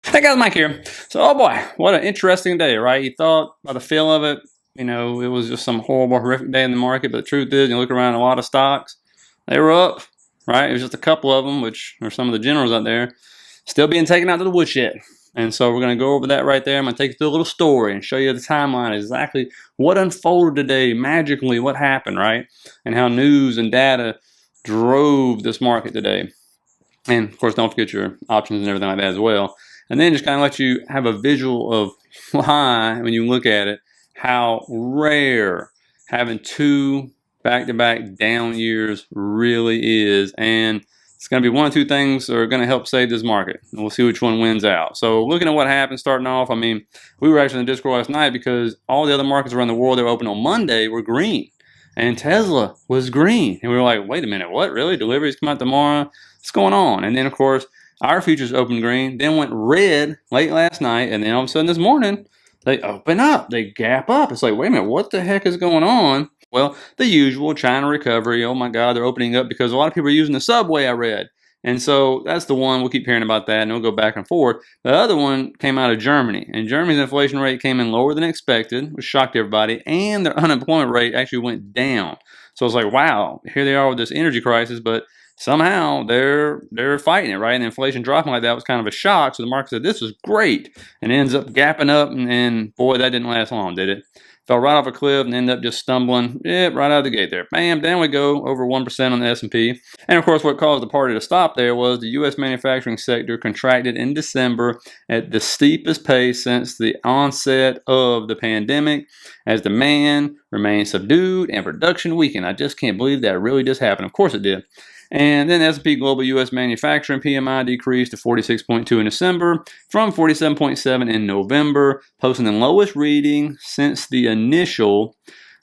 Hey guys, Mike here. So, oh boy, what an interesting day, right? You thought by the feel of it, it was just some horrible, horrific day in the market. But the truth is, you look around a lot of stocks, they were up, right? It was just a couple of them, which are some of the generals out there, still being taken out to the woodshed. And so we're going to go over that right there. I'm going to take you through a little story and show you the timeline, exactly what unfolded today, magically, what happened, right? And how news and data drove this market today. And of course, don't forget your options and everything like that as well. And then just kind of let you have a visual of why, when you look at it, how rare having two back-to-back down years really is. And it's going to be one or two things that are going to help save this market. And we'll see which one wins out. So looking at what happened starting off, I mean, we were actually in the Discord last night because all the other markets around the world that were open on Monday were green. And Tesla was green. And we were like, wait a minute, what? Really? Deliveries come out tomorrow? What's going on? And then, of course, our futures opened green, then went red late last night, and then all of a sudden this morning, they open up, they gap up. It's like, wait a minute, what the heck is going on? Well, the usual China recovery. Oh my God, they're opening up because a lot of people are using the subway, I read. And so that's the one, we'll keep hearing about that, and we'll go back and forth. The other one came out of Germany, and Germany's inflation rate came in lower than expected, which shocked everybody, and their unemployment rate actually went down. So it's like, wow, here they are with this energy crisis, but somehow they're fighting it, right? And inflation dropping like that was kind of a shock. So the market said, this is great. And it ends up gapping up. And boy, that didn't last long, did it? Fell right off a cliff and ended up just stumbling right out of the gate there. Bam, down we go, over 1% on the S&P. And of course, what caused the party to stop there was the U.S. manufacturing sector contracted in December at the steepest pace since the onset of the pandemic, as demand remained subdued and production weakened. I just can't believe that really just happened. Of course it did. And then S&P Global U.S. Manufacturing PMI decreased to 46.2 in December from 47.7 in November, posting the lowest reading since the initial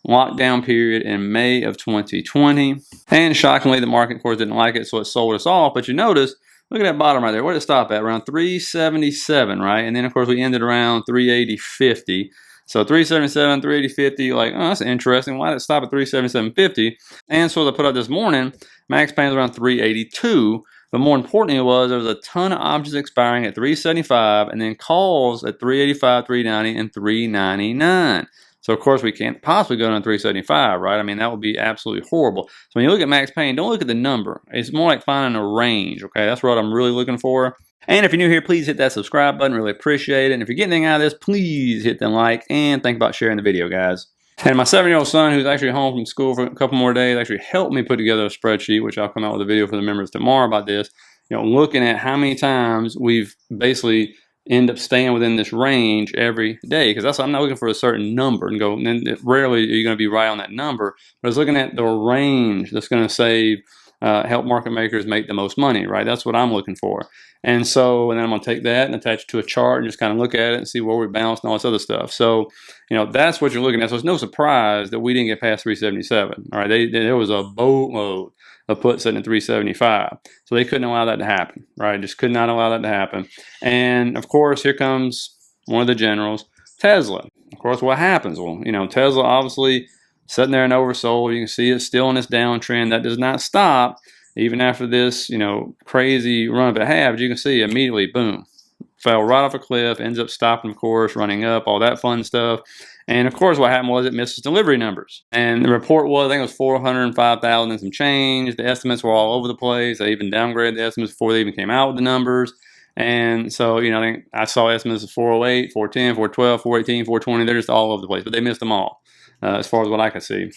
lockdown period in May of 2020. And shockingly, the market, of course, didn't like it, so it sold us off. But you notice, look at that bottom right there. Where did it stop at? Around 377, right? And then, of course, we ended around 380.50. So 377, 380.50, like, oh, that's interesting. Why did it stop at 377.50? And so they put out this morning, max pain around 382. But more importantly there was a ton of options expiring at 375 and then calls at 385, 390, and 399. So of course we can't possibly go down to 375, right? I mean, that would be absolutely horrible. So when you look at max pain, don't look at the number. It's more like finding a range, okay? That's what I'm really looking for. And if you're new here, please hit that subscribe button. Really appreciate it. And if you're getting anything out of this, please hit the like and think about sharing the video, guys. And my 7-year-old son, who's actually home from school for a couple more days, actually helped me put together a spreadsheet, which I'll come out with a video for the members tomorrow about this. Looking at how many times we've basically end up staying within this range every day, because that's, I'm not looking for a certain number and go, and then rarely are you going to be right on that number, but it's looking at the range that's going to save, help market makers make the most money, right? That's what I'm looking for. And so, and then I'm going to take that and attach it to a chart and just kind of look at it and see where we bounce and all this other stuff. So, that's what you're looking at. So it's no surprise that we didn't get past 377. All right, there was a boatload of puts sitting at 375. So they couldn't allow that to happen, right? Just could not allow that to happen. And of course, here comes one of the generals, Tesla. Of course, what happens? Well, Tesla obviously sitting there and oversold. You can see it's still in this downtrend. That does not stop even after this, crazy run up it had. But you can see immediately, boom, fell right off a cliff, ends up stopping, of course, running up, all that fun stuff. And of course, what happened was it missed its delivery numbers. And the report was, I think it was 405,000 and some change. The estimates were all over the place. They even downgraded the estimates before they even came out with the numbers. And so, I think I saw estimates of 408, 410, 412, 418, 420. They're just all over the place, but they missed them all, as far as what I could see.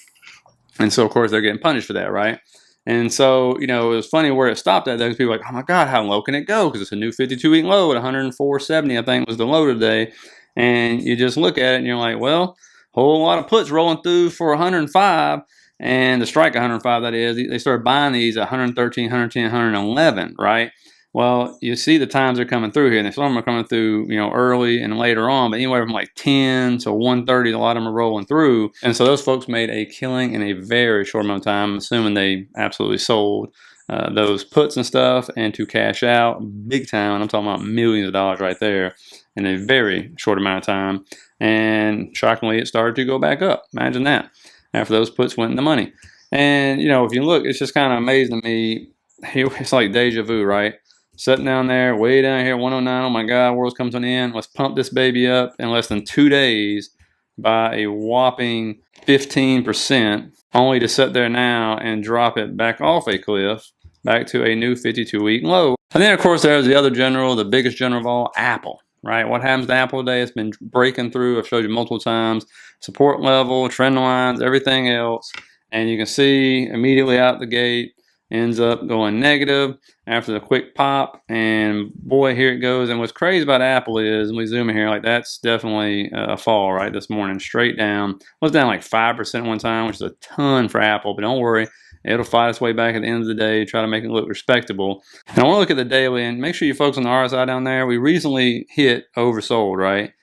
And so, of course, they're getting punished for that, right? And so, it was funny where it stopped at. Those people were like, oh my God, how low can it go? Because it's a new 52-week low at 104.70, I think was the low today. And you just look at it and you're like, well, whole lot of puts rolling through for 105, and to strike 105, that is, they started buying these at 113, 110, 111, right? Well, you see the times they're coming through here, and some of them are coming through, early and later on, but anywhere from like 10 to 130, a lot of them are rolling through. And so those folks made a killing in a very short amount of time, assuming they absolutely sold those puts and stuff, and to cash out big time. I'm talking about millions of dollars right there in a very short amount of time. And shockingly, it started to go back up. Imagine that, after those puts went in the money. And, if you look, it's just kind of amazing to me. It's like deja vu, right? sitting down there, way down here, 109. Oh my God, world's coming to an end. Let's pump this baby up in less than 2 days by a whopping 15%, only to sit there now and drop it back off a cliff, back to a new 52-week low. And then, of course, there's the other general, the biggest general of all, Apple, right? What happens to Apple today? It's been breaking through. I've showed you multiple times. Support level, trend lines, everything else. And you can see immediately out the gate, ends up going negative after the quick pop, and boy, here it goes. And what's crazy about Apple is, when we zoom in here, like that's definitely a fall right this morning, straight down. It was down like 5% one time, which is a ton for Apple, but don't worry, it'll fight its way back at the end of the day, try to make it look respectable. And I want to look at the daily, and make sure you focus on the RSI down there. We recently hit oversold, right?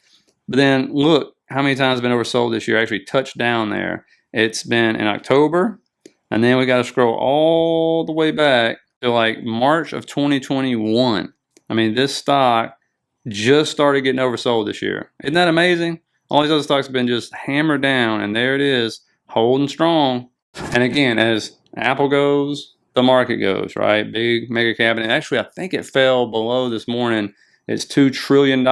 But then look how many times it's been oversold this year, actually touched down there. It's been in October, and then we got to scroll all the way back to like March of 2021. I mean, this stock just started getting oversold this year. Isn't that amazing? All these other stocks have been just hammered down, and there it is, holding strong. And again, as Apple goes, the market goes, right? Big mega cap. And actually, I think it fell below this morning. It's $2 trillion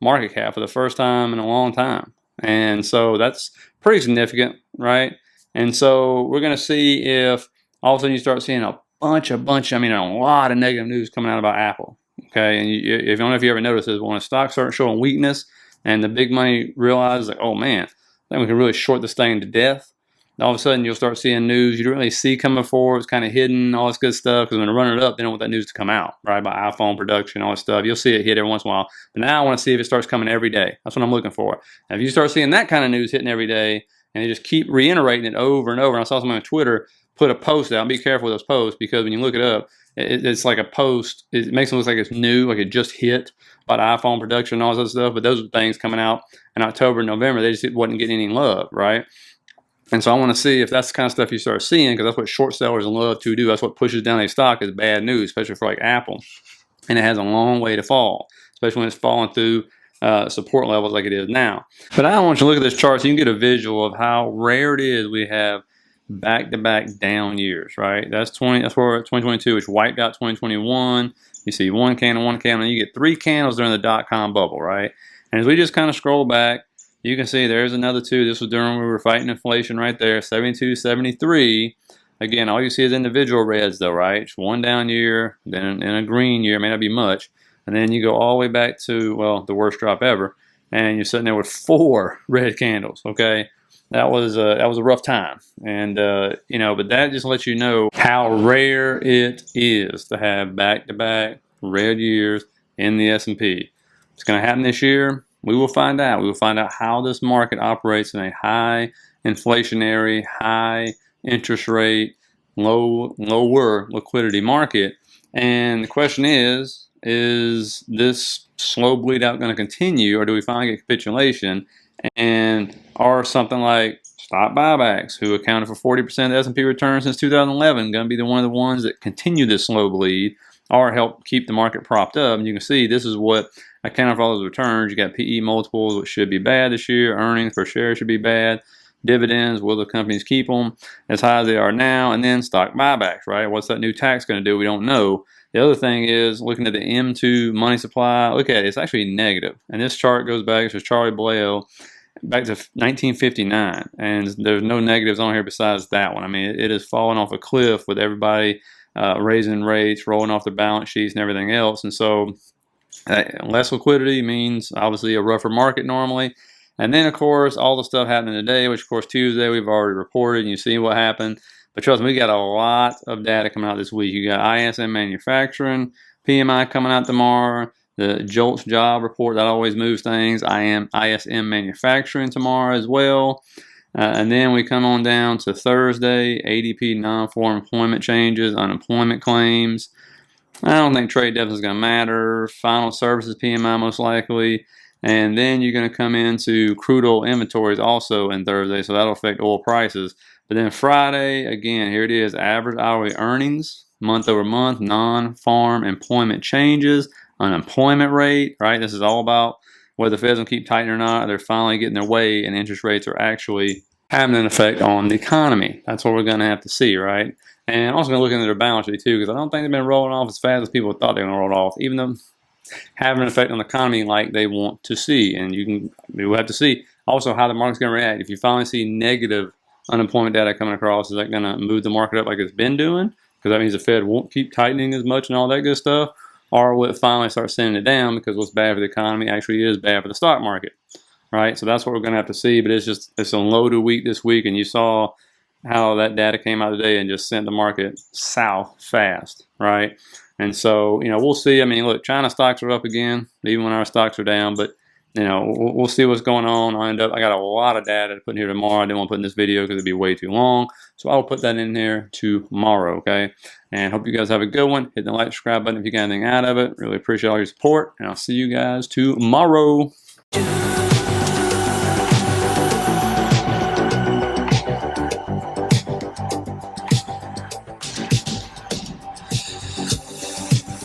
market cap for the first time in a long time. And so that's pretty significant, right? And so we're going to see if all of a sudden you start seeing a bunch, I mean, a lot of negative news coming out about Apple. Okay. And if I don't know if you ever noticed this, when a stock starts showing weakness and the big money realizes, like, oh man, I think we can really short this thing to death. All of a sudden you'll start seeing news you don't really see coming forward. It's kind of hidden, all this good stuff. Because when they run it up, they don't want that news to come out, right? By iPhone production, all this stuff. You'll see it hit every once in a while. But now I want to see if it starts coming every day. That's what I'm looking for. Now, if you start seeing that kind of news hitting every day, and they just keep reiterating it over and over. And I saw someone on Twitter put a post out. Be careful with those posts, because when you look it up, it's like a post. It makes it look like it's new, like it just hit about iPhone production and all this other stuff. But those are things coming out in October and November. They just wasn't getting any love, right? And so I want to see if that's the kind of stuff you start seeing, because that's what short sellers love to do. That's what pushes down a stock, is bad news, especially for like Apple. And it has a long way to fall, especially when it's falling through support levels like it is now. But I want you to look at this chart so you can get a visual of how rare it is we have back-to-back down years, right? That's where 2022, which wiped out 2021. You see one candle, and you get 3 candles during the dot-com bubble, right? And as we just kind of scroll back, you can see there's another 2. This was during when we were fighting inflation right there, 72, 73. Again, all you see is individual reds though, right? It's one down year, then in a green year, may not be much. And then you go all the way back to, well, the worst drop ever, and you're sitting there with 4 red candles. Okay, that was a rough time, and but that just lets you know how rare it is to have back-to-back red years in the S&P. It's going to happen this year. We will find out. We will find out how this market operates in a high inflationary, high interest rate, lower liquidity market. And the question is this slow bleed out going to continue, or do we finally get capitulation? And are something like stock buybacks, who accounted for 40% of the S&P return since 2011, going to be one of the ones that continue this slow bleed, or help keep the market propped up? And you can see this is what accounted for all those returns. You got PE multiples, which should be bad this year. Earnings per share should be bad. Dividends, will the companies keep them as high as they are now? And then stock buybacks, right? What's that new tax going to do? We don't know. The other thing is looking at the M2 money supply. Look at it. It's actually negative. And this chart goes back, this is Charlie Blail, back to 1959. And there's no negatives on here besides that one. I mean, it has fallen off a cliff with everybody raising rates, rolling off their balance sheets and everything else. And so less liquidity means obviously a rougher market normally. And then, of course, all the stuff happening today, which, of course, Tuesday we've already reported, and you see what happened. But trust me, we got a lot of data coming out this week. You got ISM manufacturing, PMI coming out tomorrow, the JOLTS job report, that always moves things, ISM manufacturing tomorrow as well. And then we come on down to Thursday, ADP non-farm employment changes, unemployment claims. I don't think trade deficit is going to matter. Final services PMI most likely. And then you're going to come into crude oil inventories also in Thursday, so that'll affect oil prices. But then Friday, again, here it is, average hourly earnings, month over month, non-farm employment changes, unemployment rate, right? This is all about whether the Fed's going to keep tightening or not. They're finally getting their way, and interest rates are actually having an effect on the economy. That's what we're going to have to see, right? And I'm also going to look into their balance sheet too, because I don't think they've been rolling off as fast as people thought they were going to roll off, even though having an effect on the economy like they want to see. And we'll have to see also how the market's going to react. If you finally see negative unemployment data coming across, is that going to move the market up like it's been doing? Because that means the Fed won't keep tightening as much and all that good stuff. Or will it finally start sending it down because what's bad for the economy actually is bad for the stock market, right? So that's what we're going to have to see. But it's a loaded week this week, and you saw how that data came out today and just sent the market south fast, right? And so, we'll see. I mean, look, China stocks are up again, even when our stocks are down, but we'll see what's going on. I got a lot of data to put in here tomorrow. I didn't want to put in this video because it'd be way too long. So I'll put that in here tomorrow, okay? And hope you guys have a good one. Hit the like, subscribe button if you got anything out of it. Really appreciate all your support, and I'll see you guys tomorrow.